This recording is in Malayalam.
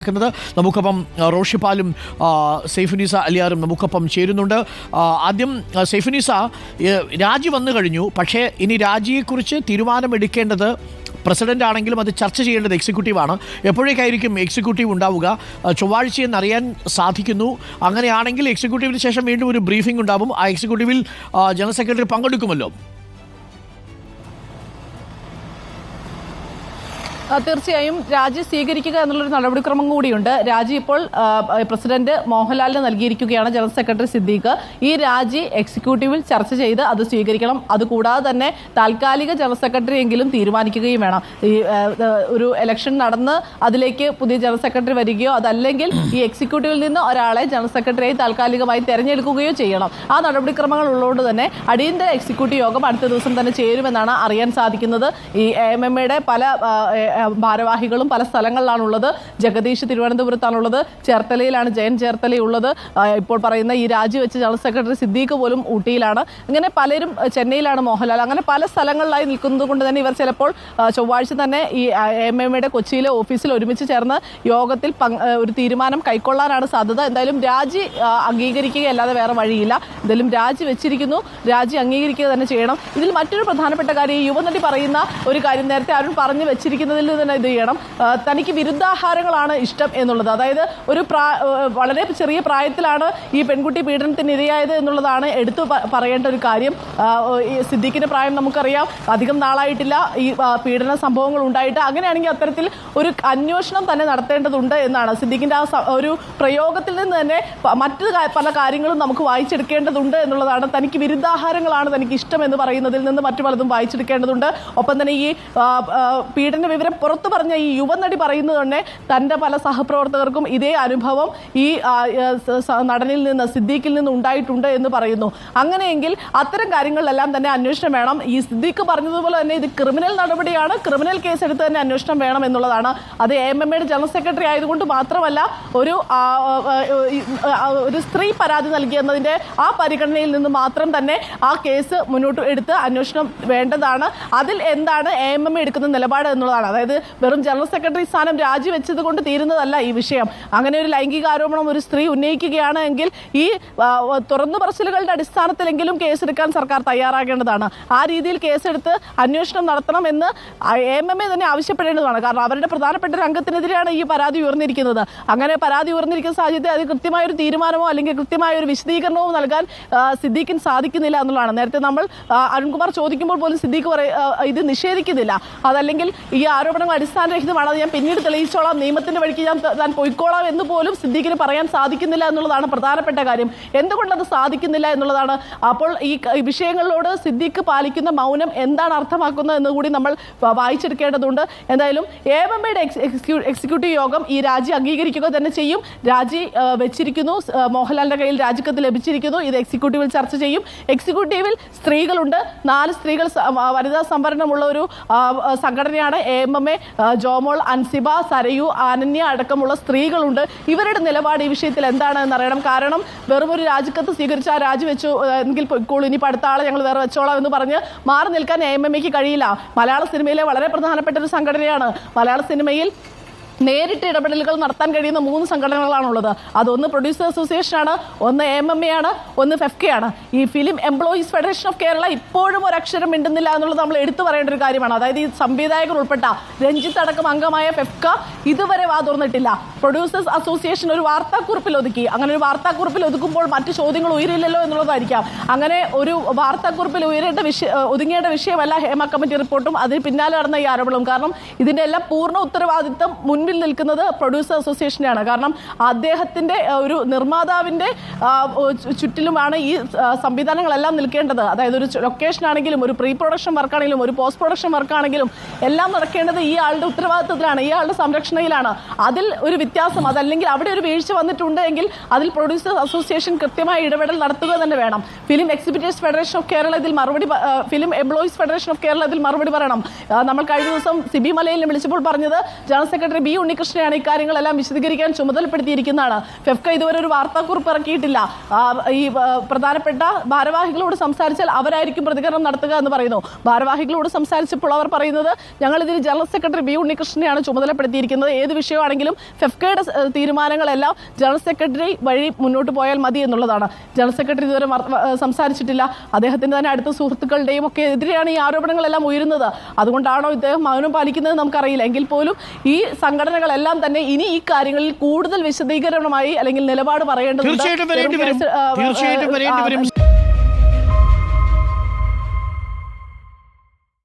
നമുക്കൊപ്പം റോഷിപ്പാലും സൈഫുനിസ അലിയാറും നമുക്കൊപ്പം ചേരുന്നുണ്ട്. ആദ്യം സൈഫുനിസ, രാജി വന്നു കഴിഞ്ഞു, പക്ഷേ ഇനി രാജിയെക്കുറിച്ച് തീരുമാനമെടുക്കേണ്ടത് പ്രസിഡന്റ് ആണെങ്കിലും അത് ചർച്ച ചെയ്യേണ്ടത് എക്സിക്യൂട്ടീവാണ്. എപ്പോഴേക്കായിരിക്കും എക്സിക്യൂട്ടീവ് ഉണ്ടാവുക? ചൊവ്വാഴ്ചയെന്നറിയാൻ സാധിക്കുന്നു. അങ്ങനെയാണെങ്കിൽ എക്സിക്യൂട്ടീവിന് ശേഷം വീണ്ടും ഒരു ബ്രീഫിംഗ് ഉണ്ടാവും. ആ എക്സിക്യൂട്ടീവിൽ ജനറൽ സെക്രട്ടറി പങ്കെടുക്കുമല്ലോ. തീർച്ചയായും രാജി സ്വീകരിക്കുക എന്നുള്ളൊരു നടപടിക്രമം കൂടിയുണ്ട്. രാജി ഇപ്പോൾ പ്രസിഡന്റ് മോഹൻലാലിന് നൽകിയിരിക്കുകയാണ്, ജനറൽ സെക്രട്ടറി സിദ്ദീഖ്. ഈ രാജി എക്സിക്യൂട്ടീവിൽ ചർച്ച ചെയ്ത് അത് സ്വീകരിക്കണം. അതുകൂടാതെ തന്നെ താൽക്കാലിക ജനറൽ സെക്രട്ടറി എങ്കിലും തീരുമാനിക്കുകയും വേണം. ഈ ഒരു ഇലക്ഷൻ നടന്ന് അതിലേക്ക് പുതിയ ജനറൽ സെക്രട്ടറി വരികയോ അതല്ലെങ്കിൽ ഈ എക്സിക്യൂട്ടീവിൽ നിന്ന് ഒരാളെ ജനറൽ സെക്രട്ടറിയായി താൽക്കാലികമായി തെരഞ്ഞെടുക്കുകയോ ചെയ്യണം. ആ നടപടിക്രമങ്ങൾ ഉള്ളതുകൊണ്ട് തന്നെ അടിയന്തര എക്സിക്യൂട്ടീവ് യോഗം അടുത്ത ദിവസം തന്നെ ചേരുമെന്നാണ് അറിയാൻ സാധിക്കുന്നത്. ഈ AMMയുടെ പല ഭാരവാഹികളും പല സ്ഥലങ്ങളിലാണുള്ളത്. ജഗദീഷ് തിരുവനന്തപുരത്താണുള്ളത്, ചേർത്തലയിലാണ് ജയൻ ചേർത്തലയുള്ളത്. ഇപ്പോൾ പറയുന്ന ഈ രാജിവെച്ച ജനറൽ സെക്രട്ടറി സിദ്ദീഖ് പോലും ഊട്ടിയിലാണ്. ഇങ്ങനെ പലരും, ചെന്നൈയിലാണ് മോഹൻലാൽ. അങ്ങനെ പല സ്ഥലങ്ങളിലായി നിൽക്കുന്നത് കൊണ്ട് തന്നെ ഇവർ ചിലപ്പോൾ ചൊവ്വാഴ്ച തന്നെ ഈ AMMയുടെ കൊച്ചിയിലെ ഓഫീസിൽ ഒരുമിച്ച് ചേർന്ന് യോഗത്തിൽ ഒരു തീരുമാനം കൈക്കൊള്ളാനാണ് സാധ്യത. എന്തായാലും രാജി അംഗീകരിക്കുകയല്ലാതെ വേറെ വഴിയില്ല. എന്തായാലും രാജി വെച്ചിരിക്കുന്നു, രാജി അംഗീകരിക്കുക തന്നെ ചെയ്യണം. ഇതിൽ മറ്റൊരു പ്രധാനപ്പെട്ട കാര്യം, ഈ യുവനടി പറയുന്ന ഒരു കാര്യം നേരത്തെ ആരും പറഞ്ഞു വെച്ചിരിക്കുന്നതിൽ തന്നെ ഇത് ചെയ്യണം. തനിക്ക് വിരുദ്ധാഹാരങ്ങളാണ് ഇഷ്ടം എന്നുള്ളത്. അതായത് ഒരു വളരെ ചെറിയ പ്രായത്തിലാണ് ഈ പെൺകുട്ടി പീഡനത്തിന് ഇരയായത് എന്നുള്ളതാണ് എടുത്തു പറയേണ്ട ഒരു കാര്യം. സിദ്ദീഖിന്റെ പ്രായം നമുക്കറിയാം, അധികം നാളായിട്ടില്ല ഈ പീഡന സംഭവങ്ങൾ ഉണ്ടായിട്ട്. അങ്ങനെയാണെങ്കിൽ അത്തരത്തിൽ ഒരു അന്വേഷണം തന്നെ നടത്തേണ്ടതുണ്ട് എന്നാണ് സിദ്ദീഖിന്റെ ആ ഒരു പ്രയോഗത്തിൽ നിന്ന് തന്നെ മറ്റു പല കാര്യങ്ങളും നമുക്ക് വായിച്ചെടുക്കേണ്ടതുണ്ട് എന്നുള്ളതാണ്. തനിക്ക് വിരുദ്ധാഹാരങ്ങളാണ് തനിക്ക് ഇഷ്ടം എന്ന് പറയുന്നതിൽ നിന്ന് മറ്റു പലതും വായിച്ചെടുക്കേണ്ടതുണ്ട്. ഒപ്പം തന്നെ ഈ പീഡന വിവരം പുറത്തു പറഞ്ഞ ഈ യുവനടി പറയുന്നത് തന്നെ തൻ്റെ പല സഹപ്രവർത്തകർക്കും ഇതേ അനുഭവം ഈ നടനിൽ നിന്ന്, സിദ്ദീഖിൽ നിന്ന് ഉണ്ടായിട്ടുണ്ട് എന്ന് പറയുന്നു. അങ്ങനെയെങ്കിൽ അത്തരം കാര്യങ്ങളിലെല്ലാം തന്നെ അന്വേഷണം വേണം. ഈ സിദ്ദീഖ് പറഞ്ഞതുപോലെ തന്നെ ഇത് ക്രിമിനൽ നടപടിയാണ്, ക്രിമിനൽ കേസ് എടുത്ത് തന്നെ അന്വേഷണം വേണം എന്നുള്ളതാണ്. അത് AMMയുടെ ജനറൽ സെക്രട്ടറി ആയതുകൊണ്ട് മാത്രമല്ല, ഒരു സ്ത്രീ പരാതി നൽകിയെന്നതിൻ്റെ ആ പരിഗണനയിൽ നിന്ന് മാത്രം തന്നെ ആ കേസ് മുന്നോട്ട് എടുത്ത് അന്വേഷണം വേണ്ടതാണ്. അതിൽ എന്താണ് AMM എടുക്കുന്ന നിലപാട് എന്നുള്ളതാണ്. അതായത് വെറും ജനറൽ സെക്രട്ടറി സ്ഥാനം രാജിവെച്ചത് കൊണ്ട് തീരുന്നതല്ല ഈ വിഷയം. അങ്ങനെ ഒരു ലൈംഗിക ആരോപണം ഒരു സ്ത്രീ ഉന്നയിക്കുകയാണ് എങ്കിൽ ഈ തുറന്നു പറച്ചിലുകളുടെ അടിസ്ഥാനത്തിലെങ്കിലും കേസെടുക്കാൻ സർക്കാർ തയ്യാറാകേണ്ടതാണ്. ആ രീതിയിൽ കേസെടുത്ത് അന്വേഷണം നടത്തണമെന്ന് AMM തന്നെ ആവശ്യപ്പെടേണ്ടതാണ്. കാരണം അവരുടെ പ്രധാനപ്പെട്ട ഒരു അംഗത്തിനെതിരെയാണ് ഈ പരാതി ഉയർന്നിരിക്കുന്നത്. അങ്ങനെ പരാതി ഉയർന്നിരിക്കുന്ന സാഹചര്യത്തിൽ അത് കൃത്യമായൊരു തീരുമാനമോ അല്ലെങ്കിൽ കൃത്യമായ ഒരു വിശദീകരണവും നൽകാൻ സിദ്ദീഖിന് സാധിക്കുന്നില്ല എന്നുള്ളതാണ്. നേരത്തെ നമ്മൾ അരുൺകുമാർ ചോദിക്കുമ്പോൾ പോലും സിദ്ദീഖ് ഇത് നിഷേധിക്കുന്നില്ല. അതല്ലെങ്കിൽ ഈ ആരോപണങ്ങൾ അടിസ്ഥാനരഹിതമാണ്, അത് ഞാൻ പിന്നീട് തെളിയിച്ചോളാം, നിയമത്തിന്റെ വഴിക്ക് ഞാൻ പോയിക്കോളാം എന്ന് പോലും സിദ്ദീഖിന് പറയാൻ സാധിക്കുന്നില്ല എന്നുള്ളതാണ് പ്രധാനപ്പെട്ട കാര്യം. എന്തുകൊണ്ടത് സാധിക്കുന്നില്ല എന്നുള്ളതാണ്. അപ്പോൾ ഈ വിഷയങ്ങളിലോട് സിദ്ദീഖ് പാലിക്കുന്ന മൗനം എന്താണ് അർത്ഥമാക്കുന്നത് എന്ന് കൂടി നമ്മൾ വായിച്ചെടുക്കേണ്ടതുണ്ട്. എന്തായാലും AMMയുടെ എക്സിക്യൂട്ടീവ് യോഗം ഈ രാജി അംഗീകരിക്കുക തന്നെ ചെയ്യും. രാജി വെച്ചിരിക്കുന്നു, മോഹൻലാലിന്റെ കയ്യിൽ രാജിക്കത്ത് ലഭിച്ചിരിക്കുന്നു. ഇത് എക്സിക്യൂട്ടീവിൽ ചർച്ച ചെയ്യും. എക്സിക്യൂട്ടീവിൽ സ്ത്രീകളുണ്ട്, 4 സ്ത്രീകൾ, വനിതാ സംവരണമുള്ള ഒരു സംഘടനയാണ് AMM. ജോമോൾ, അൻസിബ, സരയു, അനന്യ അടക്കമുള്ള സ്ത്രീകളുണ്ട്. ഇവരുടെ നിലപാട് ഈ വിഷയത്തിൽ എന്താണെന്ന് അറിയണം. കാരണം വെറും ഒരു രാജിക്കത്ത് സ്വീകരിച്ച് ആ രാജിവെച്ചു എങ്കിൽ പൊയ്ക്കോളൂ, ഇനി അടുത്ത ആളെ ഞങ്ങൾ വേറെ വെച്ചോളാം എന്ന് പറഞ്ഞ് മാറി നിൽക്കാൻ AMMയ്ക്ക് കഴിയില്ല. മലയാള സിനിമയിലെ വളരെ പ്രധാനപ്പെട്ട ഒരു സംഘടനയാണ്. മലയാള സിനിമയിൽ നേരിട്ട് ഇടപെടലുകൾ നടത്താൻ കഴിയുന്ന 3 സംഘടനകളാണുള്ളത്. അതൊന്ന് പ്രൊഡ്യൂസർ അസോസിയേഷനാണ്, ഒന്ന് AMM ആണ്, ഒന്ന് FEFCA. ഈ film employees federation of Kerala ഇപ്പോഴും ഒരക്ഷരം മിണ്ടുന്നില്ല എന്നുള്ളത് നമ്മൾ എടുത്തു പറയേണ്ട ഒരു കാര്യമാണ്. അതായത് ഈ സംവിധായകർ ഉൾപ്പെട്ട രഞ്ജിത്ത് അടക്കം അംഗമായ FEFCA ഇതുവരെ വാ തുറന്നിട്ടില്ല. പ്രൊഡ്യൂസേഴ്സ് അസോസിയേഷൻ ഒരു വാർത്താക്കുറിപ്പിൽ ഒതുക്കി. അങ്ങനെ ഒരു വാർത്താക്കുറിപ്പിൽ ഒതുക്കുമ്പോൾ മറ്റു ചോദ്യങ്ങൾ ഉയരില്ലല്ലോ എന്നുള്ളതായിരിക്കാം. അങ്ങനെ ഒരു വാർത്താക്കുറിപ്പിൽ ഒതുങ്ങേണ്ട വിഷയമല്ല ഹേമ കമ്മിറ്റി റിപ്പോർട്ടും അതിന് പിന്നാലെ നടന്ന ഈ ആരോപണവും. കാരണം ഇതിന്റെ എല്ലാം പൂർണ്ണ ഉത്തരവാദിത്തം മുൻപിൽ നിൽക്കുന്നത് പ്രൊഡ്യൂസർ അസോസിയേഷനാണ്. കാരണം അദ്ദേഹത്തിന്റെ ഒരു നിർമ്മാതാവിന്റെ ചുറ്റിലുമാണ് ഈ സംവിധാനങ്ങളെല്ലാം നിൽക്കേണ്ടത്. അതായത് ഒരു ലൊക്കേഷൻ ആണെങ്കിലും, ഒരു പ്രീ പ്രൊഡക്ഷൻ വർക്കാണെങ്കിലും, ഒരു പോസ്റ്റ് പ്രൊഡക്ഷൻ വർക്കാണെങ്കിലും എല്ലാം നടക്കേണ്ടത് ഈ ആളുടെ ഉത്തരവാദിത്തത്തിലാണ്, ഈ ആളുടെ സംരക്ഷണയിലാണ്. അതിൽ ഒരു വ്യത്യാസം, അതല്ലെങ്കിൽ അവിടെ ഒരു വീഴ്ച വന്നിട്ടുണ്ട് എങ്കിൽ അതിൽ പ്രൊഡ്യൂസേഴ്സ് അസോസിയേഷൻ കൃത്യമായ ഇടപെടൽ നടത്തുക തന്നെ വേണം. Film exhibitors federation of Kerala ഇതിൽ മറുപടി, film employees federation of Kerala ഇതിൽ മറുപടി പറയണം. നമ്മൾ കഴിഞ്ഞ ദിവസം സിബി മലയിൽ വിളിച്ചപ്പോൾ പറഞ്ഞത് ജനറൽ സെക്രട്ടറി ബി ഉണ്ണികൃഷ്ണനെയാണ് ഇക്കാര്യങ്ങളെല്ലാം വിശദീകരിക്കാൻ ചുമതലപ്പെടുത്തിയിരിക്കുന്നതാണ്. ഫെഫ്ക ഇതുവരെ ഒരു വാർത്താക്കുറിപ്പ് ഇറക്കിയിട്ടില്ല. ഈ പ്രധാനപ്പെട്ട ഭാരവാഹികളോട് സംസാരിച്ചാൽ അവരായിരിക്കും പ്രതികരണം നടത്തുക എന്ന് പറയുന്നു. ഭാരവാഹികളോട് സംസാരിച്ചപ്പോൾ അവർ പറയുന്നത് ഞങ്ങൾ ഇതിന് ജനറൽ സെക്രട്ടറി ബി ഉണ്ണികൃഷ്ണനെയാണ് ചുമതലപ്പെടുത്തിയിരിക്കുന്നത്. ഏത് വിഷയമാണെങ്കിലും ഫെഫ്കയുടെ തീരുമാനങ്ങളെല്ലാം ജനറൽ സെക്രട്ടറി വഴി മുന്നോട്ട് പോയാൽ മതി എന്നുള്ളതാണ്. ജനറൽ സെക്രട്ടറി ഇതുവരെ സംസാരിച്ചിട്ടില്ല. അദ്ദേഹത്തിന്റെ തന്നെ അടുത്ത സുഹൃത്തുക്കളുടെയും ഒക്കെ എതിരെയാണ് ഈ ആരോപണങ്ങളെല്ലാം ഉയരുന്നത്. അതുകൊണ്ടാണോ ഇദ്ദേഹം മൗനം പാലിക്കുന്നത് നമുക്കറിയില്ല. എങ്കിൽ പോലും ഈ സംഘടനകളെല്ലാം തന്നെ ഇനി ഈ കാര്യങ്ങളിൽ കൂടുതൽ വിശദീകരണമായി അല്ലെങ്കിൽ നിലപാട് പറയേണ്ടതുണ്ട്. തീർച്ചയായിട്ടും വരേണ്ടി വരും